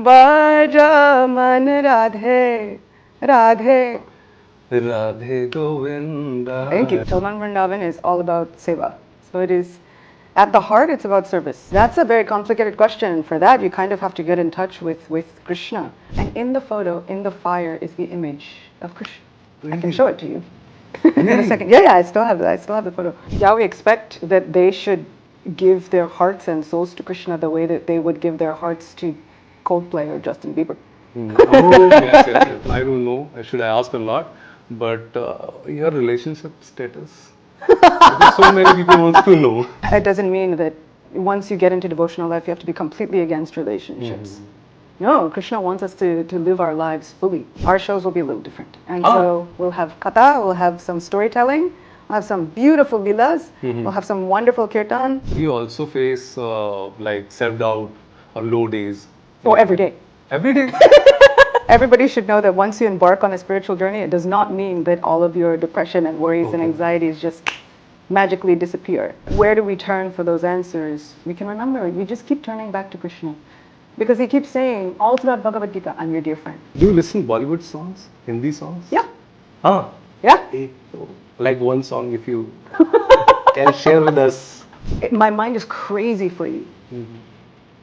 Bhajan Radhe Radhe. Radhe Govinda. Thank you. Chal Man Vrindavan is all about seva. So it is, at the heart, it's about service. That's a very complicated question. For that, you kind of have to get in touch with Krishna. And in the photo, in the fire, is the image of Krishna. I can show it to you in a second. Yeah, I still have that. I still have the photo. Yeah, we expect that they should give their hearts and souls to Krishna the way that they would give their hearts to Coldplay or Justin Bieber. Oh, yes. I don't know. Should I ask a lot? But your relationship status? Because so many people want to know. It doesn't mean that once you get into devotional life, you have to be completely against relationships. No, Krishna wants us to live our lives fully. Our shows will be a little different. And so we'll have katha, we'll have some storytelling, we'll have some beautiful lilas, we'll have some wonderful kirtan. You also face like self-doubt or low days. Oh, every day. Every day? Everybody should know that once you embark on a spiritual journey, it does not mean that all of your depression and worries and anxieties just magically disappear. Where do we turn for those answers? We can remember, we just keep turning back to Krishna. Because he keeps saying, all throughout Bhagavad Gita, I'm your dear friend. Do you listen to Bollywood songs? Hindi songs? Yeah. Ah. Yeah. Like one song if you can share with us. My mind is crazy for you.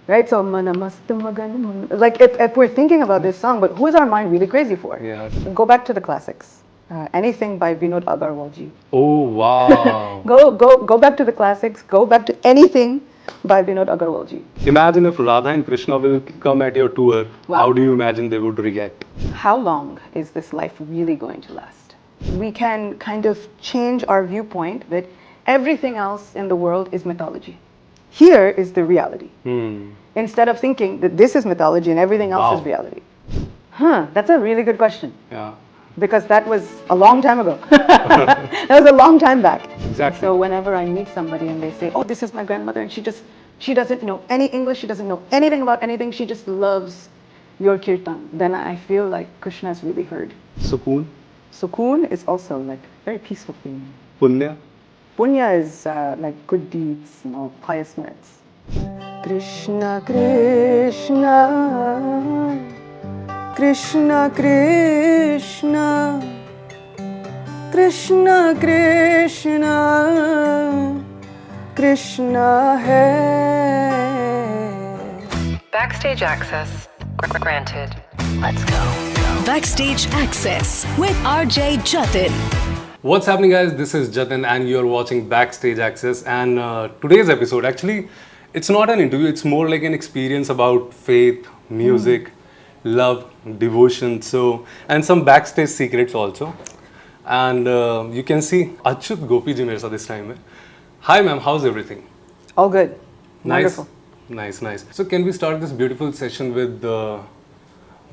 Right? So, like if we're thinking about this song, but who is our mind really crazy for? Yeah. Go back to the classics. Anything by Vinod Agarwalji. Oh, wow. Go back to the classics. Go back to anything by Vinod Agarwalji. Imagine if Radha and Krishna will come at your tour. Wow. How do you imagine they would react? How long is this life really going to last? We can kind of change our viewpoint that everything else in the world is mythology. Here is the reality. Instead of thinking that this is mythology and everything else is reality. That's a really good question. Yeah. Because that was a long time ago. That was a long time back. Exactly. So whenever I meet somebody and they say, oh, this is my grandmother, and she doesn't know any English, she doesn't know anything about anything, she just loves your kirtan, then I feel like Krishna has really heard. Sukoon? Sukoon is also like very peaceful thing. Punya? Punya is like good deeds, pious merits. Krishna, Krishna, Krishna, Krishna, Krishna, Krishna, Krishna hai. Backstage access granted. Let's go. Backstage Access with RJ Jatin. What's happening, guys? This is Jatin and you're watching Backstage Access, and today's episode, actually it's not an interview, it's more like an experience about faith, music, love, devotion, and some backstage secrets also. And you can see Acyuta Gopi ji mere saath this time. Hi ma'am, how's everything? All good. Nice. Wonderful. Nice. So can we start this beautiful session with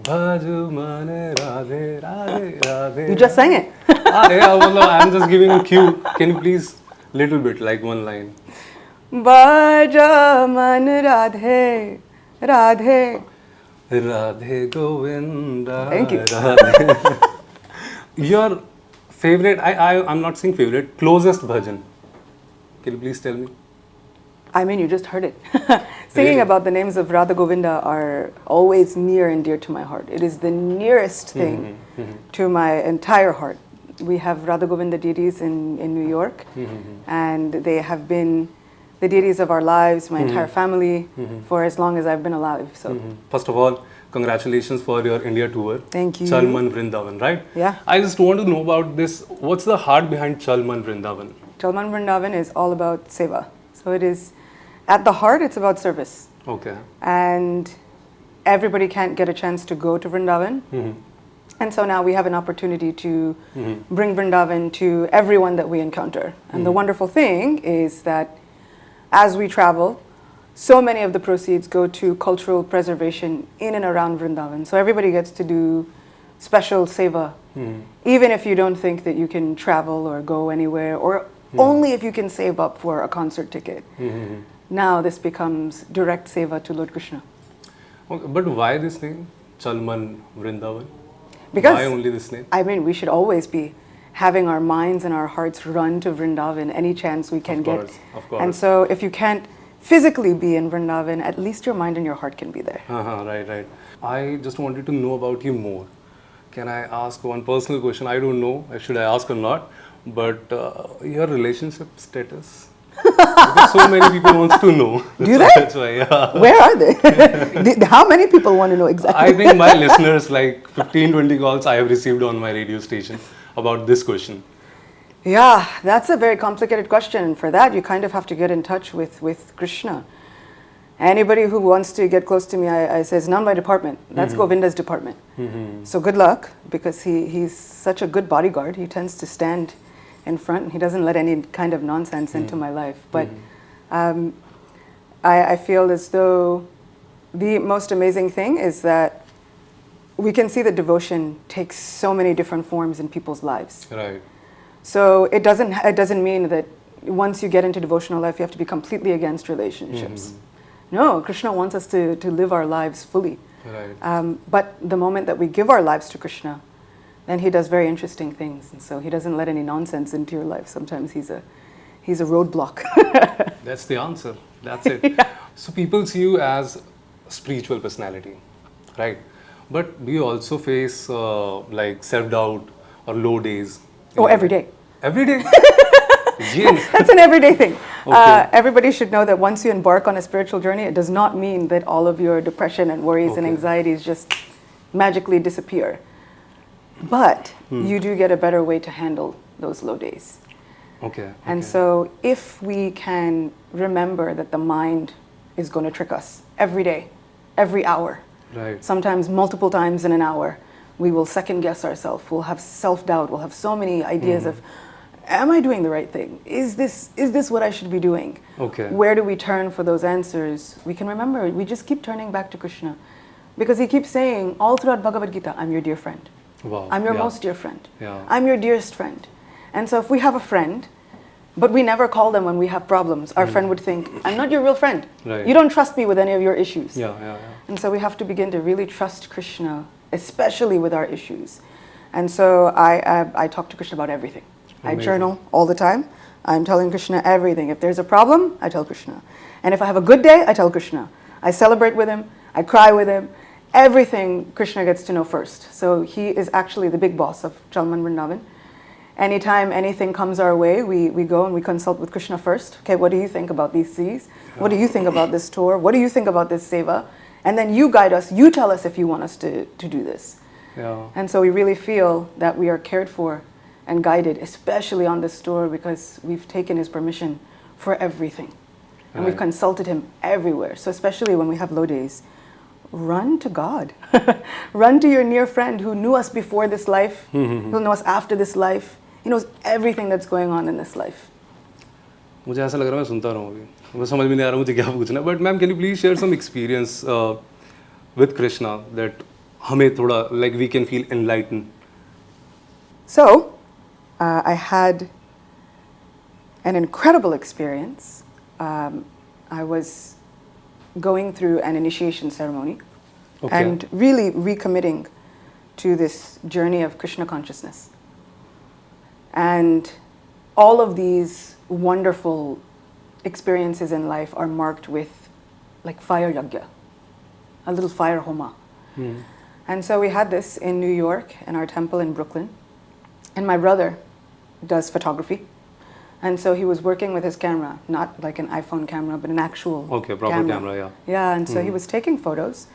Bhaju mane radhe radhe radhe. You just sang it. Yeah, well, I'm just giving a cue. Can you please, little bit, like one line? Bhajan Radhe Radhe. Radhe Govinda. Thank you. Radhe. Your favorite, I'm not saying favorite, closest bhajan. Can you please tell me? I mean, you just heard it. Singing about the names of Radha Govinda are always near and dear to my heart. It is the nearest thing to my entire heart. We have Radha Govinda deities in New York, and they have been the deities of our lives, my entire family, for as long as I've been alive. So, First of all, congratulations for your India tour. Thank you. Chal Man Vrindavan, right? Yeah. I just want to know about this. What's the heart behind Chal Man Vrindavan? Chal Man Vrindavan is all about seva. So it is, at the heart, it's about service. Okay. And everybody can't get a chance to go to Vrindavan. And so now we have an opportunity to bring Vrindavan to everyone that we encounter. And the wonderful thing is that as we travel, so many of the proceeds go to cultural preservation in and around Vrindavan. So everybody gets to do special seva, even if you don't think that you can travel or go anywhere, or only if you can save up for a concert ticket. Now this becomes direct seva to Lord Krishna. Okay, but why this name, Chal Man Vrindavan? Because, why only this name? I mean, we should always be having our minds and our hearts run to Vrindavan any chance we can get. Of course. And so if you can't physically be in Vrindavan, at least your mind and your heart can be there. Right, right. I just wanted to know about you more. Can I ask one personal question? I don't know, should I ask or not, but your relationship status? Because so many people want to know. Do they? That's why, yeah. Where are they? How many people want to know exactly? I think my listeners, like 15, 20 calls I have received on my radio station about this question. Yeah, that's a very complicated question. And for that, you kind of have to get in touch with Krishna. Anybody who wants to get close to me, I say, it's not my department. That's Govinda's department. So good luck, because he's such a good bodyguard. He tends to stand in front, and he doesn't let any kind of nonsense into my life. But I feel as though the most amazing thing is that we can see that devotion takes so many different forms in people's lives. Right. So it doesn't mean that once you get into devotional life, you have to be completely against relationships. No, Krishna wants us to live our lives fully. Right. But the moment that we give our lives to Krishna, then he does very interesting things. And so he doesn't let any nonsense into your life. Sometimes he's a roadblock. That's the answer. That's it. Yeah. So people see you as a spiritual personality, right? But do you also face like self-doubt or low days? Oh, every day. Every day? That's an everyday thing. Okay. Everybody should know that once you embark on a spiritual journey, it does not mean that all of your depression and worries and anxieties just magically disappear. But you do get a better way to handle those low days. Okay. And so if we can remember that the mind is going to trick us every day, every hour, right, sometimes multiple times in an hour, we will second guess ourselves. We'll have self-doubt. We'll have so many ideas of, am I doing the right thing? Is this what I should be doing? Okay. Where do we turn for those answers? We can remember, we just keep turning back to Krishna. Because he keeps saying all throughout Bhagavad Gita, I'm your dear friend. Wow. I'm your most dear friend. Yeah. I'm your dearest friend. And so if we have a friend, but we never call them when we have problems, our friend would think, I'm not your real friend. Right. You don't trust me with any of your issues. Yeah. And so we have to begin to really trust Krishna, especially with our issues. And so I talk to Krishna about everything. Amazing. I journal all the time. I'm telling Krishna everything. If there's a problem, I tell Krishna. And if I have a good day, I tell Krishna. I celebrate with him. I cry with him. Everything Krishna gets to know first. So he is actually the big boss of Chal Man Vrindavan. Anytime anything comes our way, we go and we consult with Krishna first. Okay, what do you think about these seas? What do you think about this tour? What do you think about this seva? And then you guide us. You tell us if you want us to do this. Yeah. And so we really feel that we are cared for and guided, especially on this tour, because we've taken his permission for everything. And we've consulted him everywhere. So especially when we have low days, run to God. Run to your near friend who knew us before this life, who'll know us after this life. He knows everything that's going on in this life. मुझे ऐसा लग रहा है मैं सुनता रहूँ अभी मुझे समझ में नहीं आ रहा मुझे क्या पूछना but ma'am can you please share some experience with Krishna that हमें थोड़ा like we can feel enlighten So I had an incredible experience. I was going through an initiation ceremony and really recommitting to this journey of Krishna consciousness. And all of these wonderful experiences in life are marked with like fire yagya, a little fire homa. And so we had this in New York in our temple in Brooklyn. And my brother does photography. And so he was working with his camera, not like an iPhone camera, but an actual proper camera, yeah. Yeah, and so he was taking photos.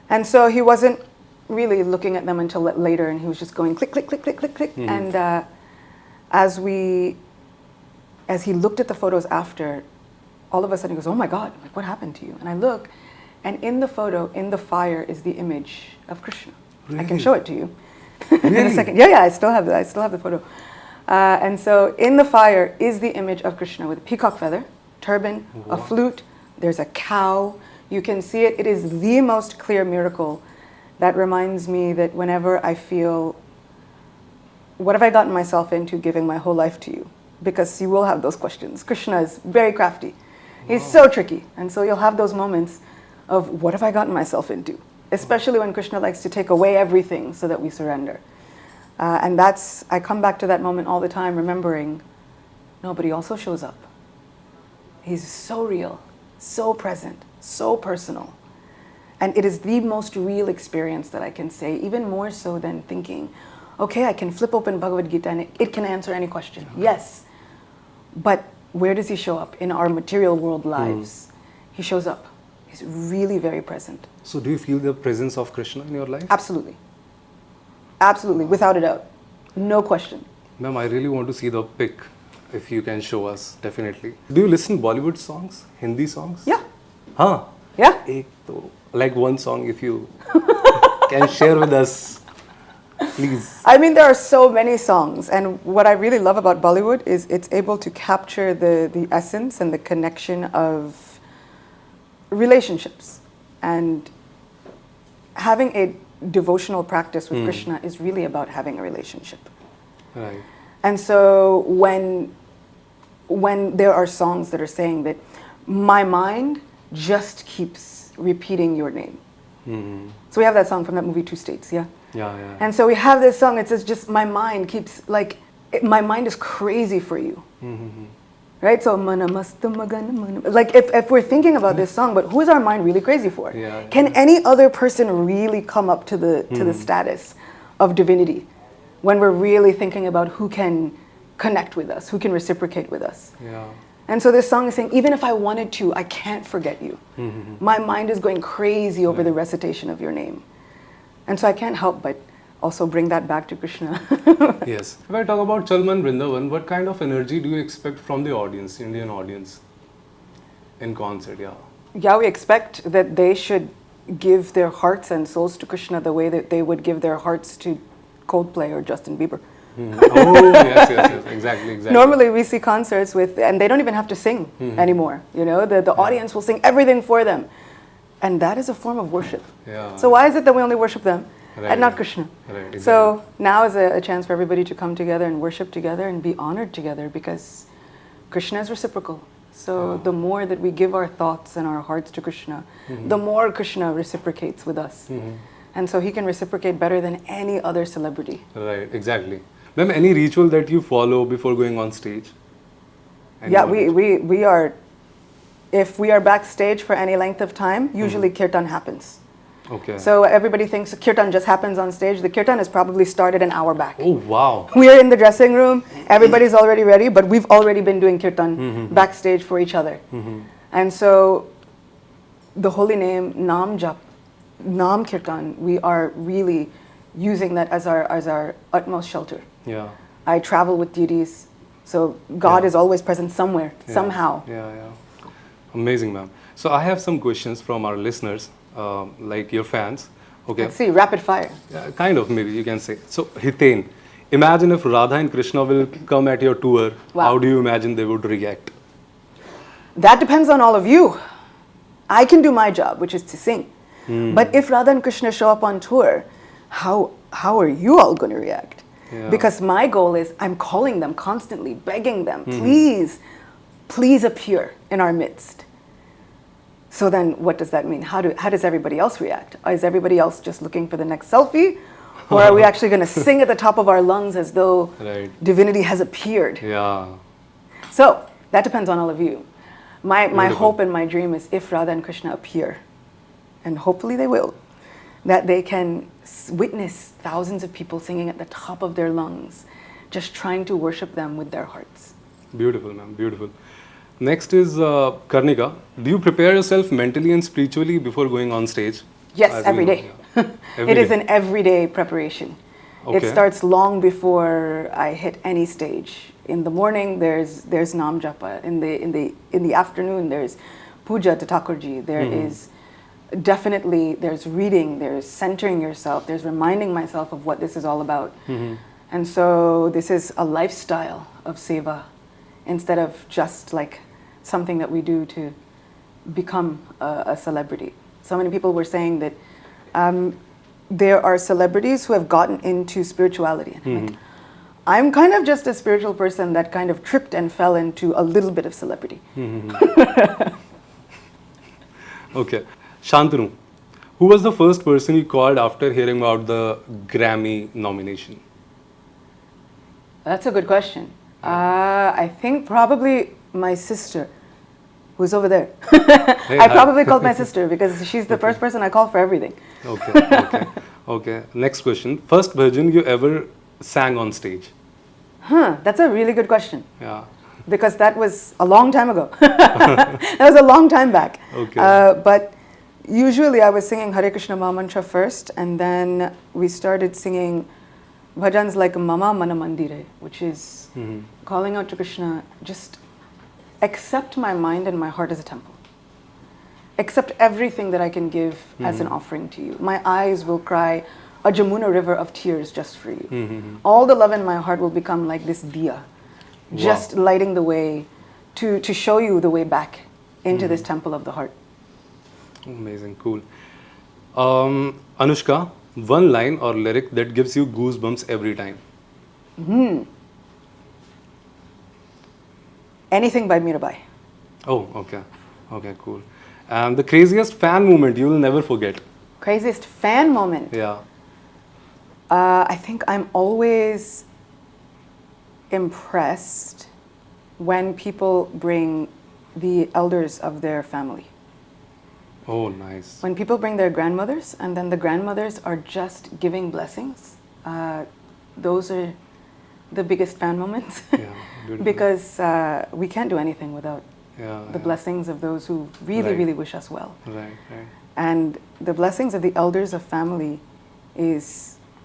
And so he wasn't really looking at them until later, and he was just going click, click, click, click, click, click. And as he looked at the photos after, all of a sudden he goes, oh my God, like what happened to you? And I look, and in the photo, in the fire, is the image of Krishna. Really? I can show it to you. Really? In a second. Yeah, I still have the photo. And so in the fire is the image of Krishna with a peacock feather, turban, a flute, there's a cow. You can see it. It is the most clear miracle that reminds me that whenever I feel, what have I gotten myself into giving my whole life to you? Because you will have those questions. Krishna is very crafty. He's so tricky. And so you'll have those moments of what have I gotten myself into? Especially when Krishna likes to take away everything so that we surrender. And I come back to that moment all the time, remembering nobody also shows up. He's so real. so present, so personal. And it is the most real experience that I can say, even more so than thinking, okay, I can flip open Bhagavad Gita and it can answer any question. Yes. But where does he show up in our material world lives? He shows up. He's really very present. So do you feel the presence of Krishna in your life? Absolutely. Absolutely, without a doubt. No question. Ma'am, I really want to see the pic, if you can show us, definitely. Do you listen Bollywood songs, Hindi songs? Yeah. Huh? Yeah. Ek to, like one song if you can share with us, please. I mean, there are so many songs, and what I really love about Bollywood is it's able to capture the essence and the connection of relationships. And having a devotional practice with Krishna is really about having a relationship. Right. And so when there are songs that are saying that my mind just keeps repeating your name. So we have that song from that movie Two States, yeah? Yeah, yeah. And so we have this song, it says just my mind keeps, like, my mind is crazy for you. Right? So, mana masta magana mana. Like, if we're thinking about this song, but who is our mind really crazy for? Yeah, Can any other person really come up to the status of divinity when we're really thinking about who can connect with us, who can reciprocate with us? Yeah. And so this song is saying, even if I wanted to, I can't forget you. My mind is going crazy over the recitation of your name. And so I can't help but also bring that back to Krishna. Yes. If I talk about Chal Man Vrindavan, what kind of energy do you expect from the audience, Indian audience, in concert? Yeah. Yeah, we expect that they should give their hearts and souls to Krishna the way that they would give their hearts to Coldplay or Justin Bieber. Oh, yes, exactly. Normally we see concerts with, and they don't even have to sing anymore. You know, the audience will sing everything for them. And that is a form of worship. Yeah. So why is it that we only worship them Right. and not Krishna? Right, exactly. So now is a chance for everybody to come together and worship together and be honored together, because Krishna is reciprocal. So the more that we give our thoughts and our hearts to Krishna, the more Krishna reciprocates with us. And so he can reciprocate better than any other celebrity. Right, exactly. Ma'am, any ritual that you follow before going on stage? Yeah, we are, if we are backstage for any length of time, usually Kirtan happens. Okay. So everybody thinks Kirtan just happens on stage. The Kirtan has probably started an hour back. Oh, wow. We're in the dressing room, everybody's already ready, but we've already been doing Kirtan backstage for each other. And so the holy name, Nam Jap, Nam Kirtan, we are really using that as our utmost shelter. Yeah. I travel with deities, so God is always present somewhere, somehow. Yeah. Amazing, ma'am. So I have some questions from our listeners, like your fans. Okay. Let's see, rapid fire. Yeah, kind of, maybe you can say. So, Hiten, imagine if Radha and Krishna will come at your tour. Wow. How do you imagine they would react? That depends on all of you. I can do my job, which is to sing. But if Radha and Krishna show up on tour, how are you all going to react? Yeah. Because my goal is, I'm calling them constantly, begging them, please appear in our midst. So then what does that mean? How does everybody else react? Is everybody else just looking for the next selfie? Or are we actually going to sing at the top of our lungs as though divinity has appeared? Yeah. So that depends on all of you. My hope and my dream is, if Radha and Krishna appear, and hopefully they will, that they can witness thousands of people singing at the top of their lungs, just trying to worship them with their hearts. Beautiful, ma'am. Beautiful. Next is Karnika. Do you prepare yourself mentally and spiritually before going on stage? Yes, every day. It is an everyday preparation. Okay. It starts long before I hit any stage. In the morning, there's Nam Japa. In the afternoon, there's puja to Thakurji. There is definitely, there's reading, there's centering yourself, there's reminding myself of what this is all about. And so this is a lifestyle of seva, instead of just like something that we do to become a celebrity. So many people were saying that there are celebrities who have gotten into spirituality. And I'm kind of just a spiritual person that kind of tripped and fell into a little bit of celebrity. Okay. Shantanu, who was the first person you called after hearing about the Grammy nomination? That's a good question. I think probably my sister. who's over there. Hey, I hi. probably called my sister because she's the first person I call for everything. Okay. Next question. First bhajan you ever sang on stage? That's a really good question. Yeah. Because that was a long time ago. That was a long time back. Okay. But usually I was singing Hare Krishna Mahamantra first, and then we started singing bhajans like Mama Mana Mandire, which is calling out to Krishna, just accept my mind and my heart as a temple. Accept everything that I can give as an offering to you. My eyes will cry a Jamuna river of tears just for you. All the love in my heart will become like this diya, just lighting the way to show you the way back into this temple of the heart. Amazing, cool. Anushka, one line or lyric that gives you goosebumps every time. Anything by Mirabai. Oh, okay. Okay, cool. And the craziest fan moment you will never forget. Craziest fan moment. Yeah. I think I'm always impressed when people bring the elders of their family. Oh, nice. When people bring their grandmothers and then the grandmothers are just giving blessings, those are the biggest fan moments. Yeah, beautiful. Because we can't do anything without the blessings of those who really, really wish us well. Right. And the blessings of the elders of family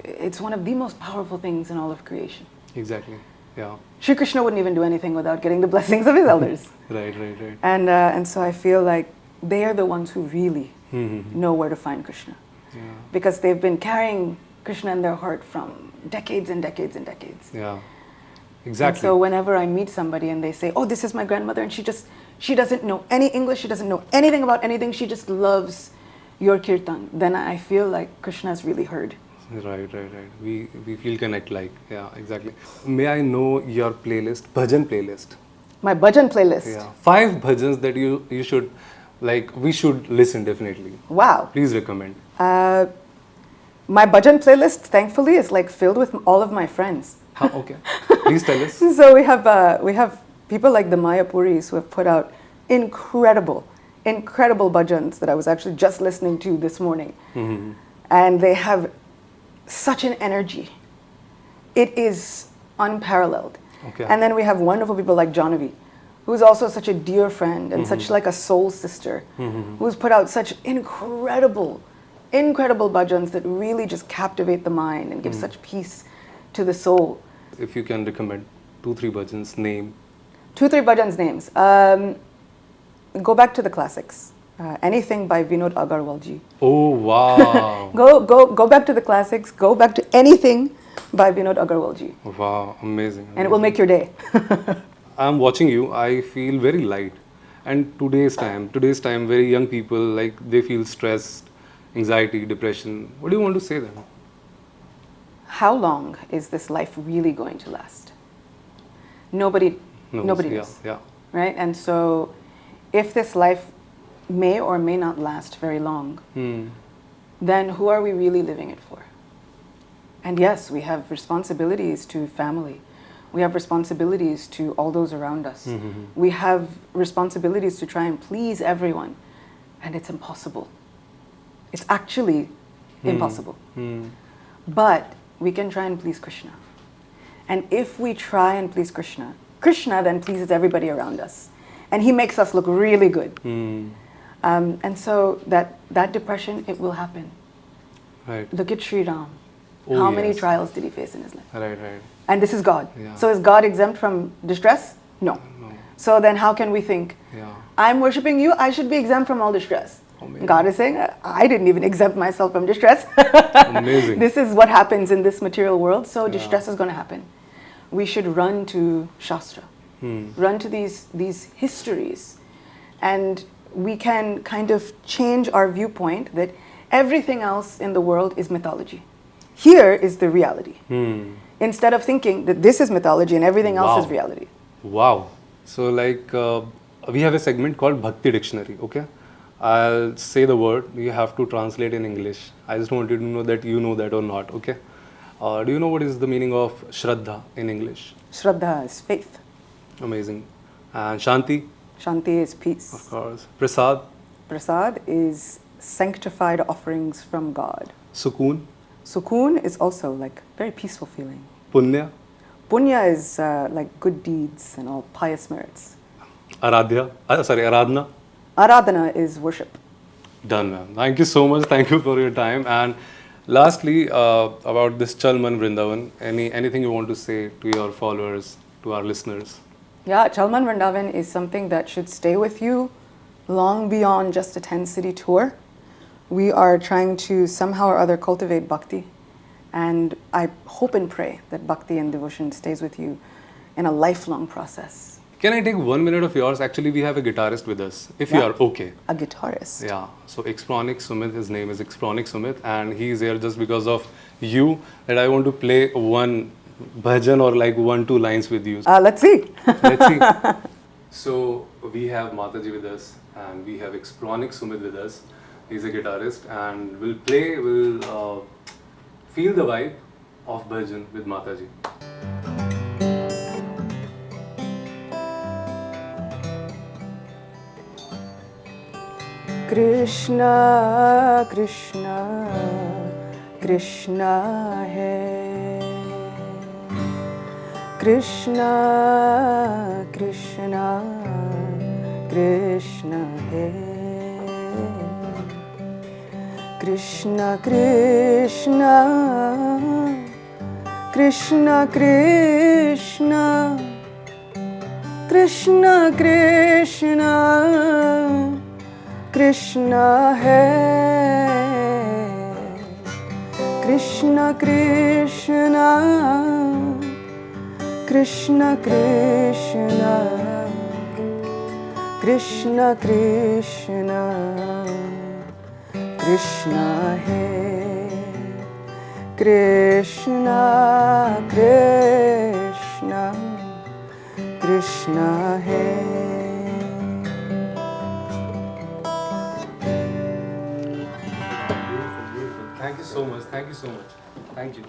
it's one of the most powerful things in all of creation. Exactly. Yeah. Shri Krishna wouldn't even do anything without getting the blessings of his elders. Right. And so I feel like they are the ones who really know where to find Krishna. Yeah. Because they've been carrying Krishna in their heart from decades and decades and decades. Yeah. And Exactly. so whenever I meet somebody and they say, oh, this is my grandmother, and she doesn't know any English, she doesn't know anything about anything, she just loves your Kirtan, then I feel like Krishna's really heard. Right. We feel connect like, yeah, exactly. May I know your playlist, bhajan playlist? My Bhajan playlist. Yeah. 5 bhajans that you should, like, we should listen definitely. Wow. Please recommend. My Bhajan playlist, thankfully, is like filled with all of my friends. Okay. Please tell us. So we have people like the Mayapuris who have put out incredible bhajans that I was actually just listening to this morning. And they have such an energy. It is unparalleled. Okay. And then we have wonderful people like Jahnavi, who's also such a dear friend and such like a soul sister, who's put out such incredible bhajans that really just captivate the mind and give such peace to the soul. If you can recommend 2-3 bhajans, name. 2-3 bhajans names. Go back to the classics. Anything by Vinod Agarwalji. Oh, wow. Go back to the classics. Go back to anything by Vinod Agarwalji. Wow, amazing. And it will make your day. I'm watching you, I feel very light. And today's time, very young people, like, they feel stressed, anxiety, depression. What do you want to say then? How long is this life really going to last? Nobody knows. Yeah. Right? And so if this life may or may not last very long, then who are we really living it for? And yes, we have responsibilities to family. We have responsibilities to all those around us. We have responsibilities to try and please everyone. And it's impossible. It's actually impossible. But we can try and please Krishna. And if we try and please Krishna, Krishna then pleases everybody around us. And he makes us look really good. And so that depression, it will happen. Right. Look at Sri Ram. Oh, How many yes. trials did he face in his life? Right. And this is God. Yeah. So is God exempt from distress? No. So then how can we think, I'm worshipping you, I should be exempt from all distress? Amazing. God is saying, I didn't even exempt myself from distress. Amazing. This is what happens in this material world, so distress is going to happen. We should run to Shastra, run to these histories, and we can kind of change our viewpoint that everything else in the world is mythology. Here is the reality. Instead of thinking that this is mythology and everything else is reality. Wow. So like we have a segment called Bhakti Dictionary, okay? I'll say the word, you have to translate in English. I just wanted to know that you know that or not, okay? Do you know what is the meaning of Shraddha in English? Shraddha is faith. Amazing. And Shanti? Shanti is peace. Of course. Prasad. Prasad is sanctified offerings from God. Sukoon. Sukoon is also like very peaceful feeling. Punya. Punya is like good deeds and all pious merits. Aradhana. Aradhana is worship. Done, ma'am. Thank you so much. Thank you for your time. And lastly, about this Chal Man Vrindavan, anything you want to say to your followers, to our listeners? Yeah, Chal Man Vrindavan is something that should stay with you long beyond just a 10-city tour. We are trying to somehow or other cultivate bhakti. And I hope and pray that bhakti and devotion stays with you in a lifelong process. Can I take 1 minute of yours? Actually, we have a guitarist with us, if you are okay. A guitarist. Yeah, so Explonic Sumit, his name is Explonic Sumit, and he's here just because of you, that I want to play one bhajan or like 1-2 lines with you. Let's see. Let's see. So we have Mataji with us, and we have Explonic Sumit with us. He's a guitarist, and we'll feel the vibe of bhajan with Mataji. Krishna, Krishna, Krishna hai. Krishna, Krishna, Krishna hai. Krishna, Krishna, Krishna, Krishna, Krishna, Krishna, Krishna hai. Krishna, Krishna, Krishna, Krishna, Krishna, Krishna, Krishna hai. Krishna, Krishna, Krishna hai. Thank you so much. Thank you so much. Thank you.